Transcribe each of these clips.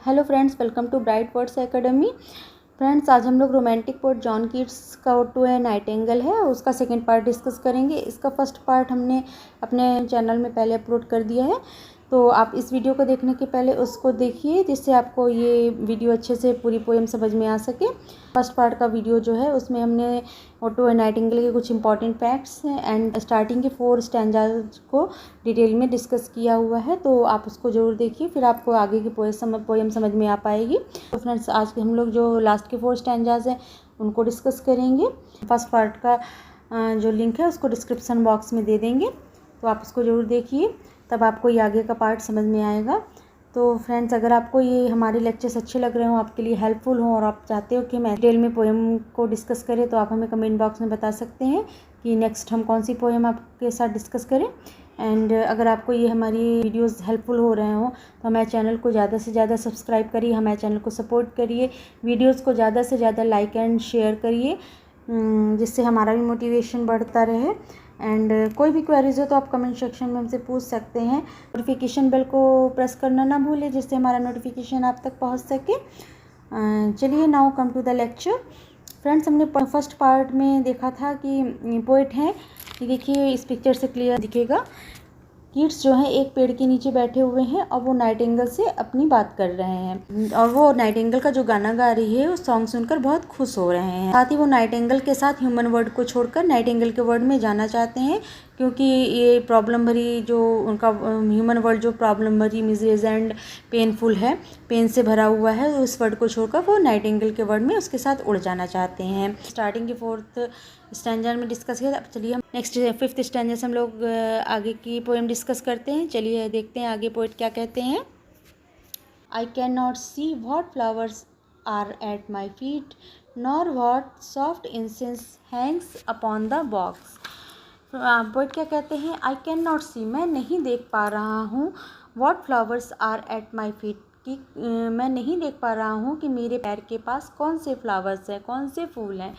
Hello friends, welcome to Bright Words Academy. Friends, आज हम लोग रोमांटिक पोएट जॉन कीट्स का टू ए नाइटिंगेल है, उसका सेकंड पार्ट डिस्कस करेंगे। इसका फर्स्ट पार्ट हमने अपने चैनल में पहले अपलोड कर दिया है, तो आप इस वीडियो को देखने के पहले उसको देखिए, जिससे आपको ये वीडियो अच्छे से पूरी पोएम समझ में आ सके। फर्स्ट पार्ट का वीडियो जो है उसमें हमने टू ए नाइटिंगेल के कुछ इंपॉर्टेंट फैक्ट्स एंड स्टार्टिंग के 4 स्टैंजाज को डिटेल में डिस्कस किया हुआ है, तो आप उसको ज़रूर देखिए, फिर आपको आगे की पोएम समझ में आ पाएगी। तो फ्रेंड्स, आज हम लोग जो लास्ट के 4 स्टैंजाज हैं उनको डिस्कस करेंगे। फर्स्ट पार्ट का जो लिंक है उसको डिस्क्रिप्शन बॉक्स में दे देंगे, तो आप उसको ज़रूर देखिए, तब आपको ये आगे का पार्ट समझ में आएगा। तो फ्रेंड्स, अगर आपको ये हमारे लेक्चर्स अच्छे लग रहे हों, आपके लिए हेल्पफुल हों और आप चाहते हो कि मैं डिटेल में पोएम को डिस्कस करें, तो आप हमें कमेंट बॉक्स में बता सकते हैं कि नेक्स्ट हम कौन सी पोएम आपके साथ डिस्कस करें। एंड अगर आपको ये हमारी वीडियोस हेल्पफुल हो रहे हों तो हमारे चैनल को ज़्यादा से ज़्यादा सब्सक्राइब करिए, हमारे चैनल को सपोर्ट करिए, वीडियोस को ज़्यादा से ज़्यादा लाइक एंड शेयर करिए, जिससे हमारा भी मोटिवेशन बढ़ता रहे। एंड कोई भी क्वेरीज हो तो आप कमेंट सेक्शन में हमसे पूछ सकते हैं। नोटिफिकेशन बेल को प्रेस करना ना भूलें, जिससे हमारा नोटिफिकेशन आप तक पहुंच सके। चलिए, now come to the lecture. Friends, हमने फर्स्ट पार्ट में देखा था कि पोएट हैं, देखिए इस पिक्चर से क्लियर दिखेगा। कीट्स जो है एक पेड़ के नीचे बैठे हुए हैं और वो नाइटिंगेल से अपनी बात कर रहे हैं, और वो नाइटिंगेल का जो गाना गा रही है उस सॉन्ग सुनकर बहुत खुश हो रहे हैं। साथ ही वो नाइटिंगेल के साथ ह्यूमन वर्ड को छोड़कर नाइटिंगेल के वर्ड में जाना चाहते हैं, क्योंकि ये प्रॉब्लम भरी जो उनका ह्यूमन वर्ड जो प्रॉब्लम भरी, मिजरीज एंड पेनफुल है, पेन से भरा हुआ है, उस वर्ड को छोड़कर वो नाइटिंगेल के वर्ड में उसके साथ उड़ जाना चाहते हैं। स्टार्टिंग के 4th स्टैंजा में डिस्कस किया। अब चलिए हम नेक्स्ट 5th स्टैंजा से हम लोग आगे की पोएम डिस्कस करते हैं। चलिए देखते हैं आगे पोएट क्या कहते हैं। I can not see what flowers are at my feet, nor what soft incense hangs upon the box. Poet क्या कहते हैं, आई कैन नॉट सी, मैं नहीं देख पा रहा हूँ, what flowers are at my feet, कि मैं नहीं देख पा रहा हूँ कि मेरे पैर के पास कौन से फ्लावर्स हैं, कौन से फूल हैं।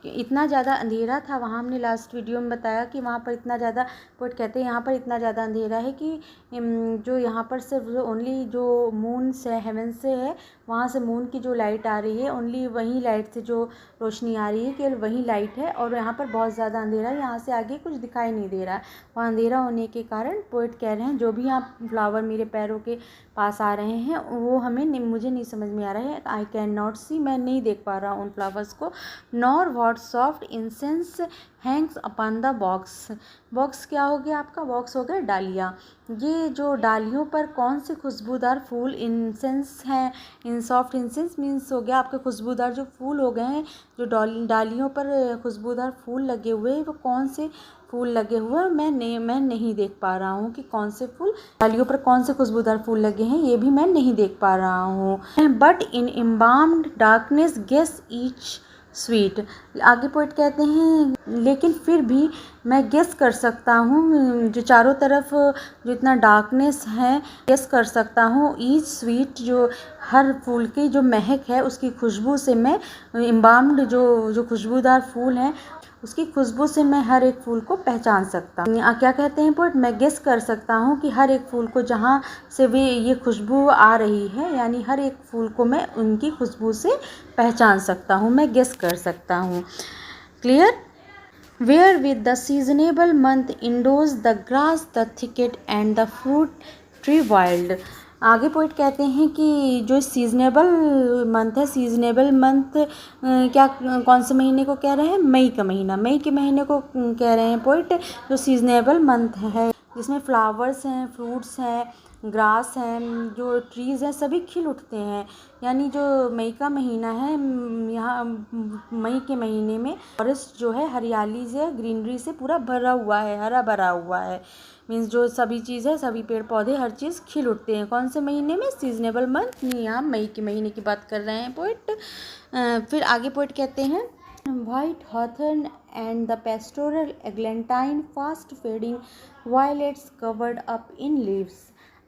इतना ज़्यादा अंधेरा था वहाँ, हमने लास्ट वीडियो में बताया कि वहाँ पर इतना ज़्यादा, पोएट कहते हैं यहाँ पर इतना ज़्यादा अंधेरा है कि जो यहाँ पर सिर्फ ओनली जो मून से, हेवन से है, वहाँ से मून की जो लाइट आ रही है, ओनली वही लाइट से जो रोशनी आ रही है, केवल वही लाइट है, और यहाँ पर बहुत ज़्यादा अंधेरा है, यहाँ से आगे कुछ दिखाई नहीं दे रहा है। वहाँ अंधेरा होने के कारण पोएट कह रहे हैं जो भी यहाँ फ्लावर मेरे पैरों के पास आ रहे हैं वो मुझे नहीं समझ में आ रहा है। आई कैन नॉट सी, मैं नहीं देख पा रहा हूँ उन फ्लावर्स को। Nor what soft incense hangs upon the box. Box क्या हो गया आपका, बॉक्स हो गया डालियाँ। ये जो डालियों पर कौन से खुशबूदार फूल, इंसेंस हैं, इन सॉफ्ट इंसेंस मीन्स हो गया आपके खुशबूदार जो फूल हो गए हैं, जो डालियों पर खुशबूदार फूल लगे हुए हैं, वो कौन से फूल लगे हुए हैं, मैं नहीं देख पा रहा हूँ कि कौन से फूल, डालियों पर कौन से खुशबूदार फूल लगे हैं, ये भी मैं नहीं देख पा रहा हूँ। But in embalmed darkness guess each sweet. आगे पोएट कहते हैं लेकिन फिर भी मैं गेस कर सकता हूँ, जो चारों तरफ जो इतना डार्कनेस है, गेस कर सकता हूँ ईच स्वीट, जो हर फूल की जो महक है उसकी खुशबू से मैं, एम्बाम्ड जो खुशबूदार फूल हैं उसकी खुशबू से मैं हर एक फूल को पहचान सकता हूँ। क्या कहते हैं पोएट, मैं गेस कर सकता हूँ कि हर एक फूल को जहाँ से भी ये खुशबू आ रही है, यानी हर एक फूल को मैं उनकी खुशबू से पहचान सकता हूँ, मैं गेस कर सकता हूँ। Clear. Where with the seasonable month endows the grass the thicket and the fruit tree wild. आगे पोएट कहते हैं कि जो सीजनेबल मंथ है, सीजनेबल मंथ क्या, कौन से महीने को कह रहे हैं, मई का महीना, मई के महीने को कह रहे हैं पोएट, जो सीजनेबल मंथ है जिसमें फ्लावर्स हैं, फ्रूट्स हैं, ग्रास हैं, जो ट्रीज़ हैं, सभी खिल उठते हैं। यानी जो मई का महीना है, यहाँ मई के महीने में फॉरेस्ट जो है हरियाली से, ग्रीनरी से पूरा भरा हुआ है, हरा भरा हुआ है। मीन्स जो सभी चीज़ है, सभी पेड़ पौधे, हर चीज़ खिल उठते हैं। कौन से महीने में, सीजनेबल मंथ, यहाँ मई के महीने की बात कर रहे हैं पोएट। फिर आगे पोएट कहते हैं, White hawthorn and the pastoral eglantine fast fading violets covered up in leaves।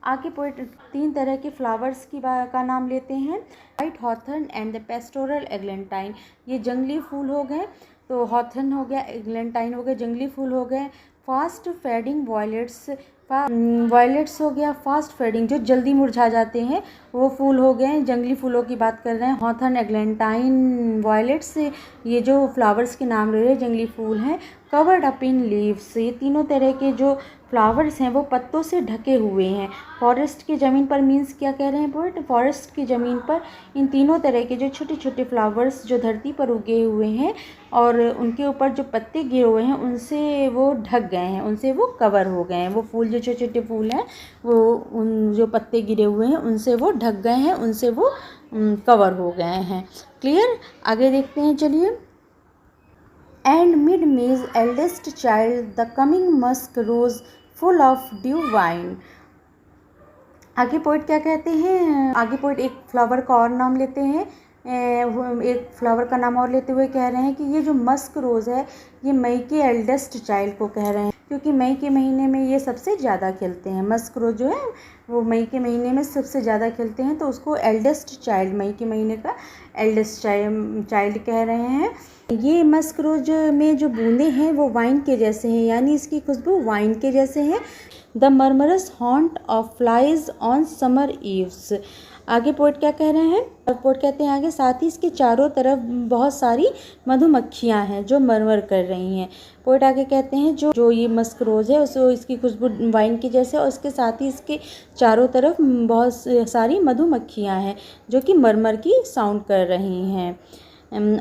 आगे पोएट 3 तरह के फ्लावर्स का नाम लेते हैं। वाइट हॉथर्न एंड द पेस्टोरल एग्लेंटाइन, ये जंगली फूल हो गए, तो हॉथर्न हो गया, एग्लेंटाइन हो गए, जंगली फूल हो गए। फास्ट फेडिंग वॉयलेट्स, वायलेट्स हो गया फास्ट फेडिंग, जो जल्दी मुरझा जाते हैं वो फूल हो गए। जंगली फूलों की बात कर रहे हैं, हॉथर्न, एग्लेंटाइन, वायलेट्स, ये जो फ्लावर्स के नाम ले रहे हैं जंगली फूल हैं। कवर्ड अप इन लीव्स, ये तीनों तरह के जो फ्लावर्स हैं वो पत्तों से ढके हुए हैं। फॉरेस्ट की ज़मीन पर मीन्स क्या कह रहे हैं पोएट, फॉरेस्ट की ज़मीन पर इन तीनों तरह के जो छोटे छोटे फ्लावर्स जो धरती पर उगे हुए हैं और उनके ऊपर जो पत्ते गिरे हुए हैं उनसे वो ढक गए हैं, उनसे वो कवर हो गए हैं। वो फूल जो छोटे छोटे फूल हैं वो उन जो पत्ते गिरे हुए हैं उनसे वो ढक गए हैं, उनसे वो कवर हो गए हैं। क्लियर, आगे देखते हैं चलिए। And mid May's eldest child, the coming musk rose full of dew wine. आगे पोइट क्या कहते हैं, आगे पोइट एक फ्लावर का और नाम लेते हैं, एक फ्लावर का नाम और लेते हुए कह रहे हैं कि ये जो मस्क रोज़ है ये मई के एल्डेस्ट चाइल्ड को कह रहे हैं, क्योंकि मई के महीने में ये सबसे ज़्यादा खिलते हैं। मस्क रोज़ जो है वो मई के महीने में सबसे ज़्यादा खिलते हैं, तो उसको एल्डेस्ट चाइल्ड, मई के महीने का एल्डेस्ट चाइल्ड कह रहे हैं। ये मस्क रोज में जो बूंदें हैं वो वाइन के जैसे हैं, यानी इसकी खुशबू वाइन के जैसे हैं। The murmurous haunt of flies on summer eves. आगे पोइट क्या कह रहे हैं, पोइट कहते हैं आगे, साथ ही इसके चारों तरफ बहुत सारी मधुमक्खियां हैं जो मरमर कर रही हैं। पोइट आगे कहते हैं जो ये मस्क रोज़ है उसको इसकी खुशबू वाइन की जैसे, और इसके साथ ही इसके चारों तरफ बहुत सारी मधुमक्खियां हैं जो कि मरमर की साउंड कर रही हैं,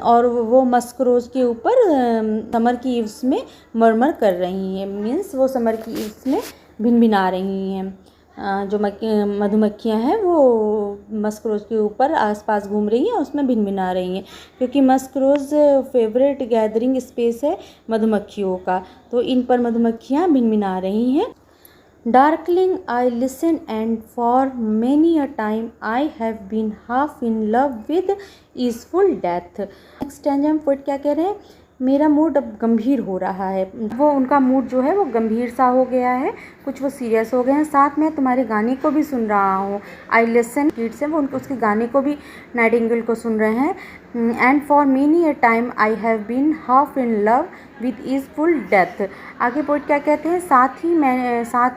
और वो मस्क रोज़ के ऊपर समर की ईव्स में मरमर कर रही हैं, मीन्स वो समर की ईव्स में भिनभिना रही हैं। जो मधुमक्खियाँ हैं वो मस्क रोज़ के ऊपर आसपास घूम रही हैं, उसमें भिनभिना रही हैं, क्योंकि मस्क रोज़ फेवरेट गैदरिंग स्पेस है मधुमक्खियों का, तो इन पर मधुमक्खियाँ भिनभिना रही हैं। Darkling, I listen, and for many a time I have been half in love with easeful death. Next stanza में पोएट क्या कह रहे हैं, मेरा मूड अब गंभीर हो रहा है, वो उनका मूड जो है वो गंभीर सा हो गया है, कुछ वो सीरियस हो गए हैं। साथ में तुम्हारे गाने को भी सुन रहा हूँ, आई लिसन, किड्स हैं वो उसके गाने को भी नाइटिंगेल को सुन रहे हैं। And for many a time I have been half in love with easeful death. आगे पोइट क्या कहते हैं, साथ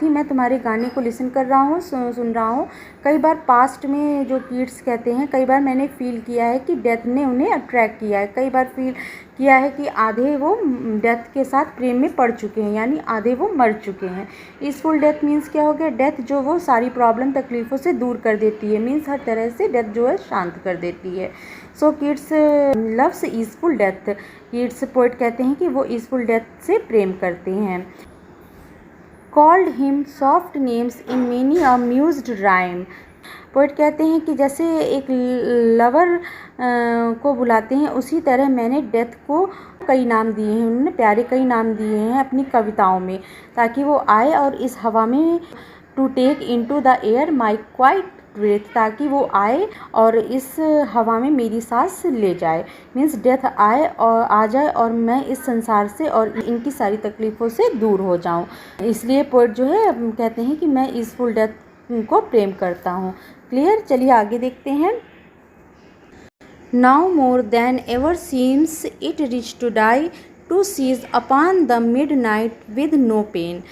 ही मैं तुम्हारे गाने को लिसन कर रहा हूँ, सुन रहा हूँ। कई बार पास्ट में जो किड्स कहते हैं, कई बार मैंने फ़ील किया है कि डेथ ने उन्हें अट्रैक्ट किया है, कई बार फील किया है कि आधे वो डेथ के साथ प्रेम में पड़ चुके हैं, यानी आधे वो मर चुके हैं। ईजफुल डेथ मीन्स क्या हो गया, डेथ जो वो सारी प्रॉब्लम तकलीफ़ों से दूर कर देती है, मीन्स हर तरह से डेथ जो है शांत कर देती है। So kids loves easeful death, kids poet कहते हैं कि वो ईजफुल डेथ से प्रेम करते हैं। Called him soft names in many amused rhyme. Poet कहते हैं कि जैसे एक लवर को बुलाते हैं उसी तरह मैंने डेथ को कई नाम दिए हैं, उन्होंने प्यारे कई नाम दिए हैं अपनी कविताओं में, ताकि वो आए और इस हवा में to take into the air my quiet breath, ताकि वो आए और इस हवा में मेरी सांस ले जाए, मीन्स डेथ आए और आ जाए और मैं इस संसार से और इनकी सारी तकलीफ़ों से दूर हो जाऊं। इसलिए पोएट जो है कहते हैं कि मैं ईजफुल डेथ को प्रेम करता हूँ। क्लियर, चलिए आगे देखते हैं। Now more than ever seems it rich to die to cease upon the midnight with no pain.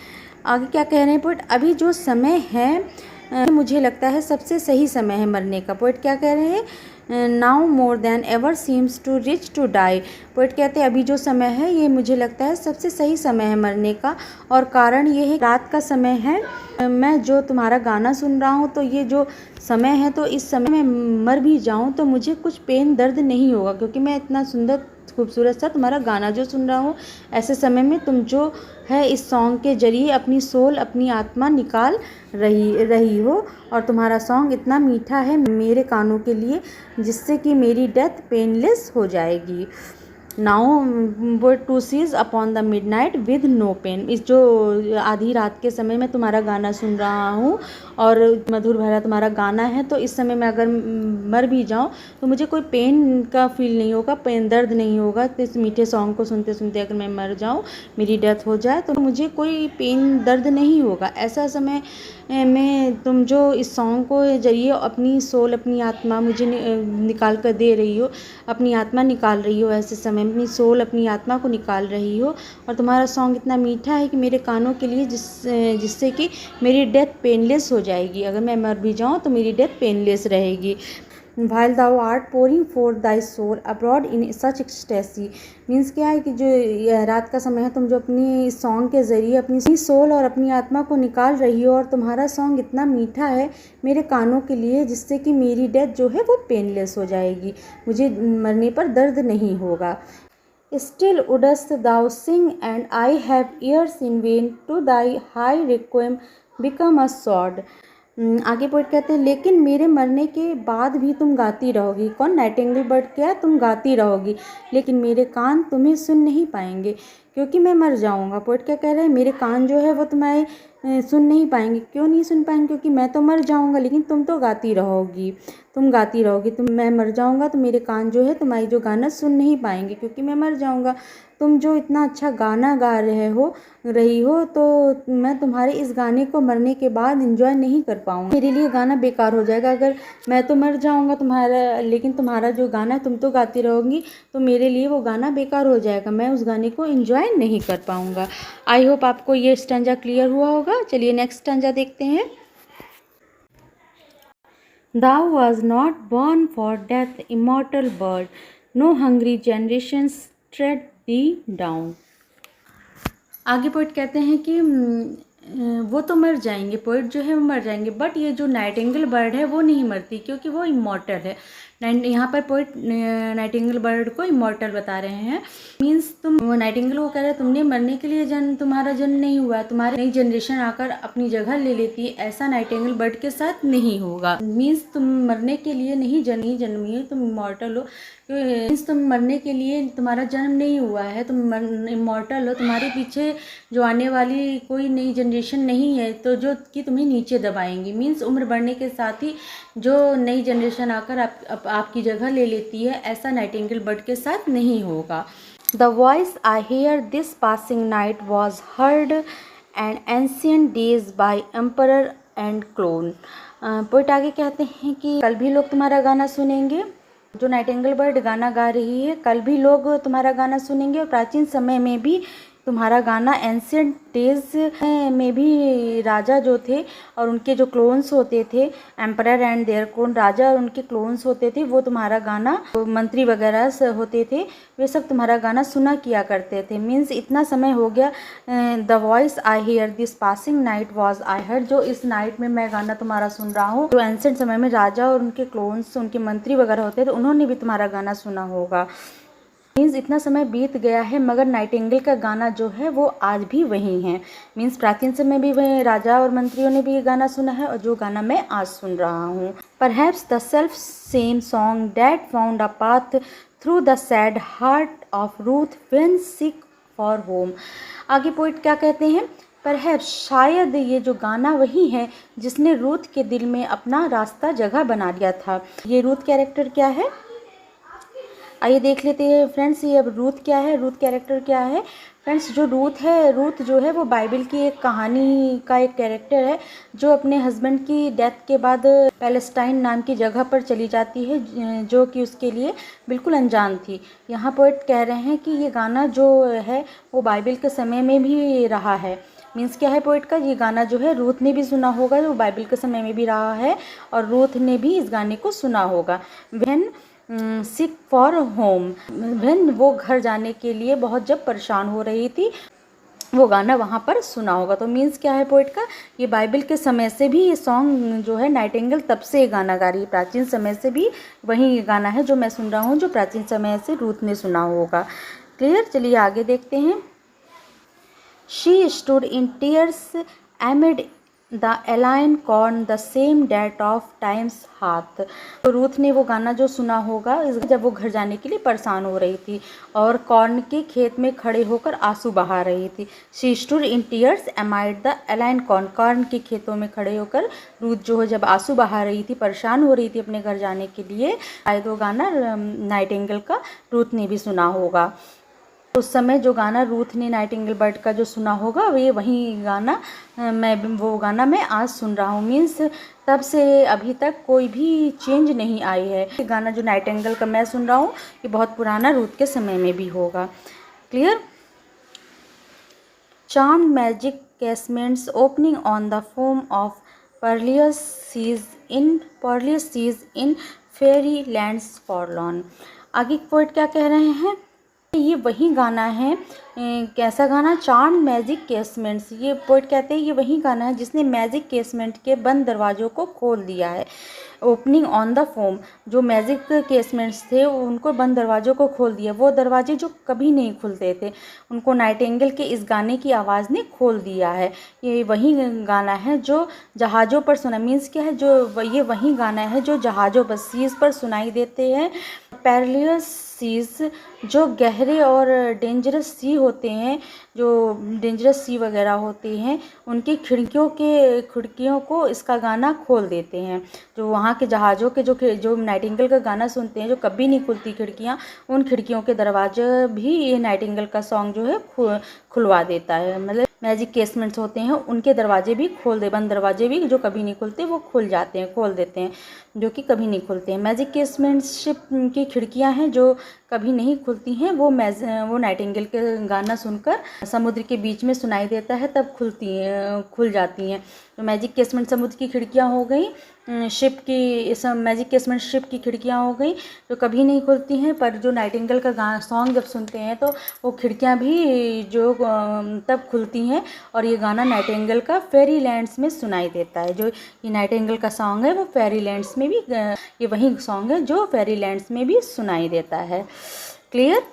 आगे क्या कह रहे हैं पोएट, अभी जो समय है मुझे लगता है सबसे सही समय है मरने का। पोएट क्या कह रहे हैं, now more than ever seems to rich to die. Poet कहते हैं अभी जो समय है ये मुझे लगता है सबसे सही समय है मरने का, और कारण ये है रात का समय है, मैं जो तुम्हारा गाना सुन रहा हूँ तो ये जो समय है, तो इस समय में मर भी जाऊँ तो मुझे कुछ पेन दर्द नहीं होगा, क्योंकि मैं इतना सुंदर खूबसूरत सा तुम्हारा गाना जो सुन रहा हूँ। ऐसे समय में तुम जो है इस सॉन्ग के जरिए अपनी सोल, अपनी आत्मा निकाल रही हो, और तुम्हारा सॉन्ग इतना मीठा है मेरे कानों के लिए जिससे कि मेरी डेथ पेनलेस हो जाएगी। नाउ वो to cease upon the midnight with no pain. इस जो आधी रात के समय में तुम्हारा गाना सुन रहा हूँ और मधुर भरा तुम्हारा गाना है, तो इस समय में अगर मर भी जाऊँ तो मुझे कोई पेन का फील नहीं होगा, पेन दर्द नहीं होगा। तो इस मीठे सॉन्ग को सुनते सुनते अगर मैं मर जाऊँ, मेरी डेथ हो जाए, तो मुझे कोई पेन दर्द नहीं होगा। ऐसा समय में तुम जो इस सॉन्ग को जरिए अपनी सोल, अपनी आत्मा मुझे निकाल कर दे रही हो, अपनी आत्मा निकाल रही हो, ऐसे समय अपनी सोल, अपनी आत्मा को निकाल रही हो, और तुम्हारा सॉन्ग इतना मीठा है कि मेरे कानों के लिए जिससे कि मेरी डेथ पेनलेस हो जाएगी। अगर मैं मर भी जाऊँ तो मेरी डेथ पेनलेस रहेगी। While thou art pouring forth thy soul abroad in such ecstasy, means क्या है कि जो रात का समय है, तुम जो अपनी सॉन्ग के ज़रिए अपनी सोल और अपनी आत्मा को निकाल रही हो, और तुम्हारा सॉन्ग इतना मीठा है मेरे कानों के लिए जिससे कि मेरी डेथ जो है वो पेनलेस हो जाएगी, मुझे मरने पर दर्द नहीं होगा। Still wouldst thou sing, and I have ears in vain to thy high requiem become a sword। आगे पोइट कहते हैं, लेकिन मेरे मरने के बाद भी तुम गाती रहोगी। कौन? Nightingale bird. क्या? तुम गाती रहोगी, लेकिन मेरे कान तुम्हें सुन नहीं पाएंगे क्योंकि मैं मर जाऊंगा। पोइट क्या कह रहे हैं? मेरे कान जो है वो तुम्हें सुन नहीं पाएंगे। क्यों नहीं सुन पाएंगे? क्योंकि मैं तो मर जाऊंगा, लेकिन तुम तो गाती रहोगी, तुम गाती रहोगी। मैं मर जाऊंगा तो मेरे कान जो है तुम्हारी जो गाना सुन नहीं पाएंगे क्योंकि मैं मर जाऊंगा। तुम जो इतना अच्छा गाना गा रही हो तो मैं तुम्हारे इस गाने को मरने के बाद एंजॉय नहीं कर पाऊंगा। मेरे लिए गाना बेकार हो जाएगा। अगर मैं तो मर जाऊंगा तुम्हारा, लेकिन तुम्हारा जो गाना है तुम तो गाती रहोगी, तो मेरे लिए वो गाना बेकार हो जाएगा, मैं उस गाने को एंजॉय नहीं कर पाऊंगा। आई होप आपको ये स्टैंजा क्लियर हुआ होगा। चलिए नेक्स्ट स्टैंजा देखते हैं। Thou was not born for death, immortal bird, no hungry generations tread thee down। आगे पोइट कहते हैं कि वो तो मर जाएंगे, पोइट जो है वो मर जाएंगे, बट ये जो नाइटिंगेल बर्ड है वो नहीं मरती क्योंकि वो इमॉर्टल है। यहाँ पर पोइट नाइटिंगेल बर्ड को इमॉर्टल बता रहे हैं। मीन्स तुम नाइटिंगेल को कह रहे हैं तुमने मरने के लिए तुम्हारा जन्म नहीं हुआ, तुम्हारी नई जनरेशन आकर अपनी जगह ले लेती है, ऐसा नाइटिंगेल बर्ड के साथ नहीं होगा। मीन्स तुम मरने के लिए नहीं जन्मी हो, तुम इमॉर्टल हो। मीन्स तुम मरने के लिए तुम्हारा जन्म नहीं हुआ है, तुम इमॉर्टल हो, तुम्हारे पीछे जो आने वाली कोई नई जनरेशन नहीं है तो जो कि तुम्हें नीचे दबाएंगी। मीन्स उम्र बढ़ने के साथ ही जो नई जनरेशन आकर आपकी जगह ले लेती है, ऐसा नाइटिंगेल बर्ड के साथ नहीं होगा। The voice I hear this passing night was heard and ancient days by emperor and clone। Poet आगे कहते हैं कि कल भी लोग तुम्हारा गाना सुनेंगे। जो नाइटिंगेल बर्ड गाना गा रही है, कल भी लोग तुम्हारा गाना सुनेंगे, और प्राचीन समय में भी तुम्हारा गाना, एंशिएंट डेज में भी राजा जो थे और उनके जो क्लोन्स होते थे, एम्परर एंड देयर क्लोन, राजा और उनके क्लोन्स होते थे, वो तुम्हारा गाना, मंत्री वगैरह होते थे, वे सब तुम्हारा गाना सुना किया करते थे। मीन्स इतना समय हो गया। The voice I hear this passing night was I heard, जो इस नाइट में मैं गाना तुम्हारा सुन रहा हूँ, जो एंशिएंट समय में राजा और उनके क्लोन्स, उनके मंत्री वगैरह होते थे, उन्होंने भी तुम्हारा गाना सुना होगा। मीन्स इतना समय बीत गया है मगर नाइटिंगेल का गाना जो है वो आज भी वही है। मीन्स प्राचीन समय भी वही राजा और मंत्रियों ने भी ये गाना सुना है और जो गाना मैं आज सुन रहा हूँ। Perhaps the self same song that found a path through the sad heart of Ruth when sick for home. आगे पोइट क्या कहते हैं? परहैप्स, शायद ये जो गाना वही है जिसने रूथ के दिल में अपना रास्ता जगह बना लिया था। ये रूथ कैरेक्टर क्या है, आइए देख लेते हैं फ्रेंड्स। ये अब रूथ क्या है, रूथ कैरेक्टर क्या है। फ्रेंड्स, जो रूथ है, रूथ जो है वो बाइबल की एक कहानी का एक कैरेक्टर है जो अपने हस्बैंड की डेथ के बाद पैलेस्टाइन नाम की जगह पर चली जाती है, जो कि उसके लिए बिल्कुल अनजान थी। यहाँ पोइट कह रहे हैं कि ये गाना जो है वो बाइबल के समय में भी रहा है। मीन्स क्या है पोइट का, ये गाना जो है रूथ ने भी सुना होगा, जो बाइबल के समय में भी रहा है, और रूथ ने भी इस गाने को सुना होगा। When sick for home, when वो घर जाने के लिए बहुत जब परेशान हो रही थी, वो गाना वहाँ पर सुना होगा। तो मीन्स क्या है पोइट का, ये बाइबल के समय से भी ये सॉन्ग जो है नाइटिंगेल तब से ये गाना गा रही है, प्राचीन समय से भी वही ये गाना है जो मैं सुन रहा हूँ, जो प्राचीन समय से रूथ ने सुना होगा। क्लियर? चलिए आगे देखते हैं। She stood in tears amid the alien corn the same that oft times hath. तो रूथ ने वो गाना जो सुना होगा जब वो घर जाने के लिए परेशान हो रही थी और कॉर्न के खेत में खड़े होकर आंसू बहा रही थी। She stood in tears amide the alien corn, corn के खेतों में खड़े होकर रूथ जो है जब आंसू बहा रही थी, परेशान हो रही थी अपने घर जाने के लिए, शायद वो गाना नाइटिंगेल का रूथ ने भी सुना होगा। उस समय जो गाना रूथ ने नाइटिंगेल बर्ड का जो सुना होगा ये वही गाना मैं आज सुन रहा हूँ। मीन्स तब से अभी तक कोई भी चेंज नहीं आई है। ये गाना जो नाइटिंगेल का मैं सुन रहा हूँ ये बहुत पुराना रूथ के समय में भी होगा। Clear. Charmed magic casements opening on the foam of perilous seas in fairy lands forlorn। आगे पोइट क्या कह रहे हैं, ये वही गाना है। कैसा गाना? Charm magic casements. ये पोइट कहते हैं ये वही गाना है जिसने मैजिक केसमेंट के बंद दरवाज़ों को खोल दिया है। ओपनिंग ऑन द फोम, जो मैजिक केसमेंट्स थे उनको बंद दरवाज़ों को खोल दिया। वो दरवाजे जो कभी नहीं खुलते थे उनको नाइटिंगेल के इस गाने की आवाज़ ने खोल दिया है। ये वही गाना है जो जहाज़ों पर सुना। मीन्स क्या है, जो ये वही गाना है जो जहाज़ों पर, सीज़ पर सुनाई देते हैं। पेरिलियस सीज़, जो गहरे और डेंजरस सी होते हैं, जो डेंजरस सी वगैरह होते हैं, उनकी खिड़कियों को इसका गाना खोल देते हैं। जो वहाँ के जहाज़ों के जो नाइटिंगेल का गाना सुनते हैं जो कभी नहीं खुलती खिड़कियाँ, उन खिड़कियों के दरवाजे भी ये नाइटिंगेल का सॉन्ग जो है खुलवा देता है। मतलब मैजिक केसमेंट्स होते हैं उनके दरवाजे भी बंद दरवाजे भी जो कभी नहीं खुलते वो खोल देते हैं, जो कि कभी नहीं खुलते हैं। मैजिक केसमेंट्स की खिड़कियां हैं जो कभी नहीं खुलती हैं, वो नाइटिंगेल के गाना सुनकर समुद्र के बीच में सुनाई देता है तब खुल जाती हैं। तो मैजिक केसमेंट समुद्र की खिड़कियां हो गई, मैजिक केसमेंट शिप की खिड़कियां हो गई जो कभी नहीं खुलती हैं। पर जो नाइटिंगेल का सॉन्ग जब सुनते हैं तो वो खिड़कियां भी जो तब खुलती हैं और ये गाना नाइटिंगेल का फेरी लैंड्स में सुनाई देता है। जो ये नाइटिंगेल का सॉन्ग है वो फेरी लैंड्स में भी, ये वही सॉन्ग है जो फेरी लैंड्स में भी सुनाई देता है। क्लियर।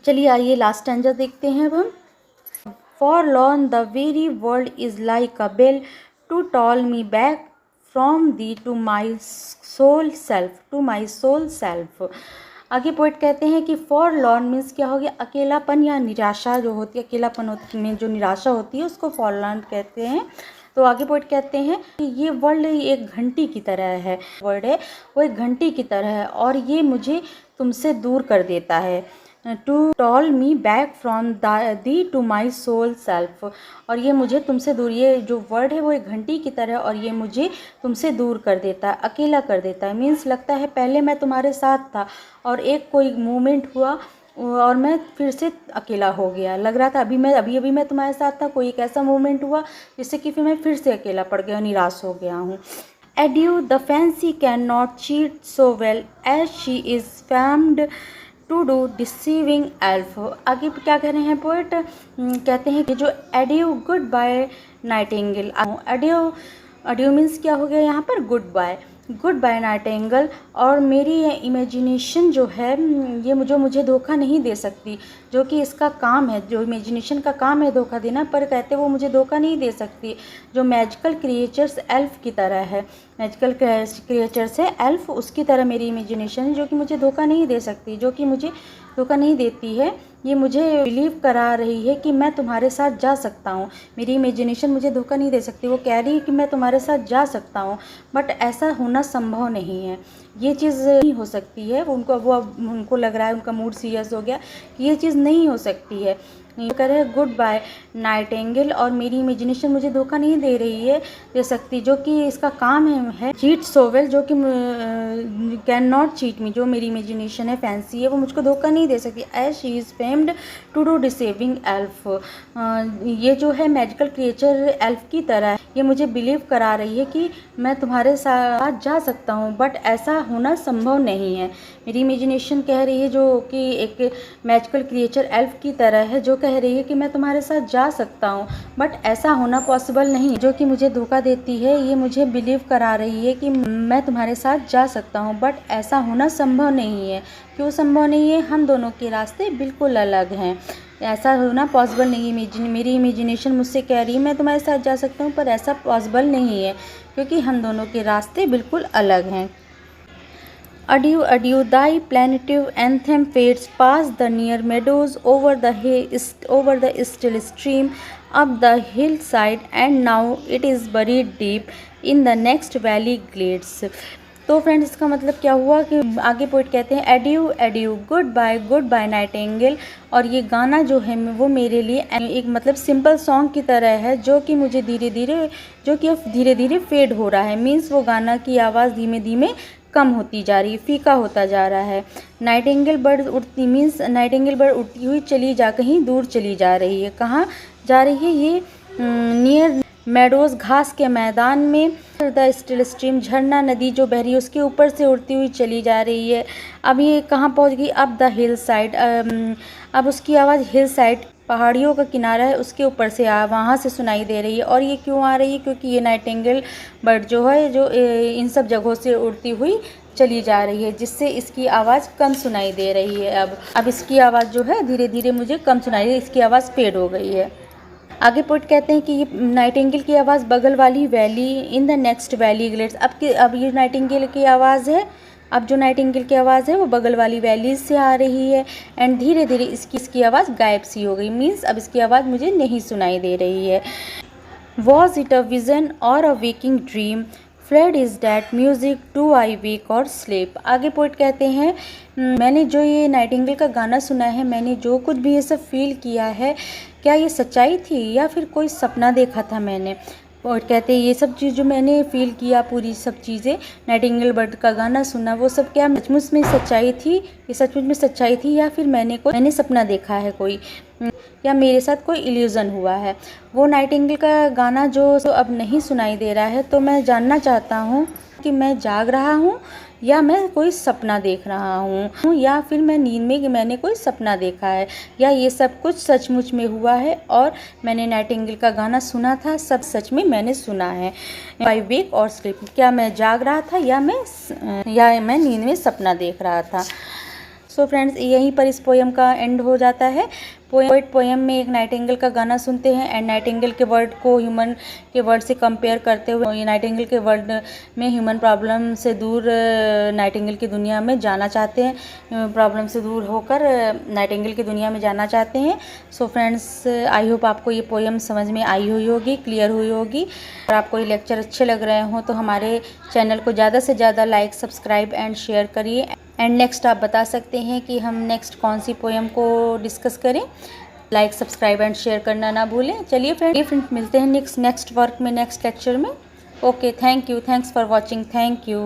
चलिए आइए लास्ट स्टैंजा देखते हैं अब हम। Forlorn the very world is like a bell to call me back from thee to my soul self। आगे पोइट कहते हैं कि forlorn मीन्स क्या हो गया, अकेलापन या निराशा जो होती है, अकेलापन में जो निराशा होती है उसको forlorn कहते हैं। तो आगे पोइट कहते हैं कि ये वर्ल्ड एक घंटी की तरह है, वर्ड है वो एक घंटी की तरह है और ये मुझे तुमसे दूर कर देता है। To toll me back from thee to my sole self, और ये मुझे तुमसे दूर, ये जो वर्ड है वो एक घंटी की तरह और ये मुझे तुमसे दूर कर देता है, अकेला कर देता है। मीन्स लगता है पहले मैं तुम्हारे साथ था और एक कोई मूवमेंट हुआ और मैं फिर से अकेला हो गया। लग रहा था अभी मैं तुम्हारे साथ था, कोई एक ऐसा मूवमेंट हुआ जिससे कि फिर मैं फिर से अकेला पड़ गया, निराश हो गया हूँ। Adieu, the fancy cannot cheat so well as she is famed to do deceiving elf। आगे क्या कह रहे हैं पोएट, कहते हैं कि जो adieu good bye nightingale. Adieu means क्या हो गया यहाँ पर, गुड बाय नाइटिंगेल, और मेरी ये इमेजिनेशन जो है ये मुझे धोखा नहीं दे सकती, जो कि इसका काम है, जो इमेजिनेशन का काम है धोखा देना, पर कहते वो मुझे धोखा नहीं दे सकती। जो मैजिकल क्रिएचर्स एल्फ की तरह है, मैजिकल क्रिएचर्स है एल्फ, उसकी तरह मेरी इमेजिनेशन है जो कि मुझे धोखा नहीं दे सकती, जो कि मुझे धोखा नहीं देती है। ये मुझे बिलीव करा रही है कि मैं तुम्हारे साथ जा सकता हूँ। मेरी इमेजिनेशन मुझे धोखा नहीं दे सकती, वो कह रही है कि मैं तुम्हारे साथ जा सकता हूँ, बट ऐसा होना संभव नहीं है, ये चीज़ नहीं हो सकती है। उनको लग रहा है, उनका मूड सीरियस हो गया कि ये चीज़ नहीं हो सकती है। कह रहे गुड बाय नाइटिंगेल, और मेरी इमेजिनेशन मुझे धोखा नहीं दे सकती, जो कि इसका काम है चीट सो वेल, जो कि कैन नॉट चीट मी, जो मेरी इमेजिनेशन है फैंसी है वो मुझको धोखा नहीं दे सकती। As she is famed to do deceiving elf, ये जो है मैजिकल क्रिएचर एल्फ की तरह है, ये मुझे बिलीव करा रही है कि मैं तुम्हारे साथ जा सकता हूँ, बट ऐसा होना संभव नहीं है। मेरी इमेजिनेशन कह रही है, जो कि एक मैजिकल क्रिएचर एल्फ की तरह है, जो कह रही है कि मैं तुम्हारे साथ जा सकता हूँ, बट ऐसा होना पॉसिबल नहीं, जो कि मुझे धोखा देती है। ये मुझे बिलीव करा रही है कि मैं तुम्हारे साथ जा सकता हूँ, बट ऐसा होना संभव नहीं है। क्यों संभव नहीं है? हम दोनों के रास्ते बिल्कुल अलग हैं, ऐसा होना पॉसिबल नहीं है। मेरी इमेजिनेशन मुझसे कह रही है मैं तुम्हारे साथ जा सकता हूँ, पर ऐसा पॉसिबल नहीं है क्योंकि हम दोनों के रास्ते बिल्कुल अलग हैं। Adieu, adieu, thy plaintive anthem fades past the near meadows, over the still stream, up the hillside, and now it is buried deep in the next valley glades। तो फ्रेंड्स इसका मतलब क्या हुआ कि आगे पोइट कहते हैं adieu adieu good bye nightingale. और ये गाना जो है वो मेरे लिए एक मतलब सिंपल सॉन्ग की तरह है, जो कि मुझे अब धीरे धीरे फेड हो रहा है। मीन्स वो गाना की आवाज़ धीमे धीमे कम होती जा रही है, फीका होता जा रहा है। नाइटिंगेल बर्ड उड़ती मीन्स नाइटिंगेल बर्ड उड़ती हुई कहीं दूर चली जा रही है। कहाँ जा रही है ये? नियर मेडोज, घास के मैदान में। द स्टिल स्ट्रीम, झरना नदी जो बह रही है उसके ऊपर से उड़ती हुई चली जा रही है। अब ये कहाँ पहुँच गई? अब द हिल साइड, अब उसकी आवाज़ हिल साइड, पहाड़ियों का किनारा है उसके ऊपर से वहाँ से सुनाई दे रही है। और ये क्यों आ रही है? क्योंकि ये नाइटिंगेल बर्ड जो है जो इन सब जगहों से उड़ती हुई चली जा रही है, जिससे इसकी आवाज़ कम सुनाई दे रही है। अब इसकी आवाज़ जो है धीरे धीरे मुझे कम सुनाई दे रही है, इसकी आवाज़ फेड हो गई है। आगे पोइट कहते हैं कि ये नाइटिंगेल की आवाज़ बगल वाली valley in the next valley glades. अब ये नाइटिंगेल की आवाज़ है, अब जो नाइटिंगेल की आवाज़ है वो बगल वाली वैली से आ रही है। एंड धीरे धीरे इसकी आवाज़ गायब सी हो गई। मीन्स अब इसकी आवाज़ मुझे नहीं सुनाई दे रही है। Was it a vision or a waking dream? Fled is that music do I wake or sleep. आगे पोइट कहते हैं मैंने जो ये नाइटिंगेल का गाना सुना है, मैंने जो कुछ भी ये सब फील किया है, क्या ये सच्चाई थी या फिर कोई सपना देखा था मैंने? और कहते हैं ये सब चीज़ जो मैंने फ़ील किया, पूरी सब चीज़ें नाइटिंगेल बर्ड का गाना सुना, वो सब क्या सचमुच में सच्चाई थी? ये सचमुच में सच्चाई थी या फिर मैंने सपना देखा है कोई, या मेरे साथ कोई इल्यूज़न हुआ है? वो नाइटिंगेल का गाना जो अब नहीं सुनाई दे रहा है, तो मैं जानना चाहता हूँ कि मैं जाग रहा हूँ या मैं कोई सपना देख रहा हूँ, या फिर मैं नींद में कि मैंने कोई सपना देखा है, या ये सब कुछ सचमुच में हुआ है और मैंने नाइटिंगेल का गाना सुना था, सब सच में मैंने सुना है। बाय वेक और स्लीप, क्या मैं जाग रहा था या मैं नींद में सपना देख रहा था? सो फ्रेंड्स यहीं पर इस पोएम का एंड हो जाता है। पोएम में एक नाइटिंगेल का गाना सुनते हैं एंड नाइटिंगेल के वर्ड को ह्यूमन के वर्ड से कंपेयर करते हुए ये नाइटिंगेल के वर्ड में ह्यूमन प्रॉब्लम से दूर नाइटिंगेल की दुनिया में जाना चाहते हैं, प्रॉब्लम से दूर होकर नाइटिंगेल की दुनिया में जाना चाहते हैं। सो फ्रेंड्स आई होप आपको ये पोएम समझ में आई हुई होगी, क्लियर हुई होगी। और आपको ये लेक्चर अच्छे लग रहे हों तो हमारे चैनल को ज़्यादा से ज़्यादा लाइक, सब्सक्राइब एंड शेयर करिए। एंड नेक्स्ट आप बता सकते हैं कि हम नेक्स्ट कौन सी पोएम को डिस्कस करें। लाइक, सब्सक्राइब एंड शेयर करना ना भूलें। चलिए फ्रेंड मिलते हैं नेक्स्ट वर्क में, नेक्स्ट लेक्चर में। Okay, thank you, thanks for watching, thank you.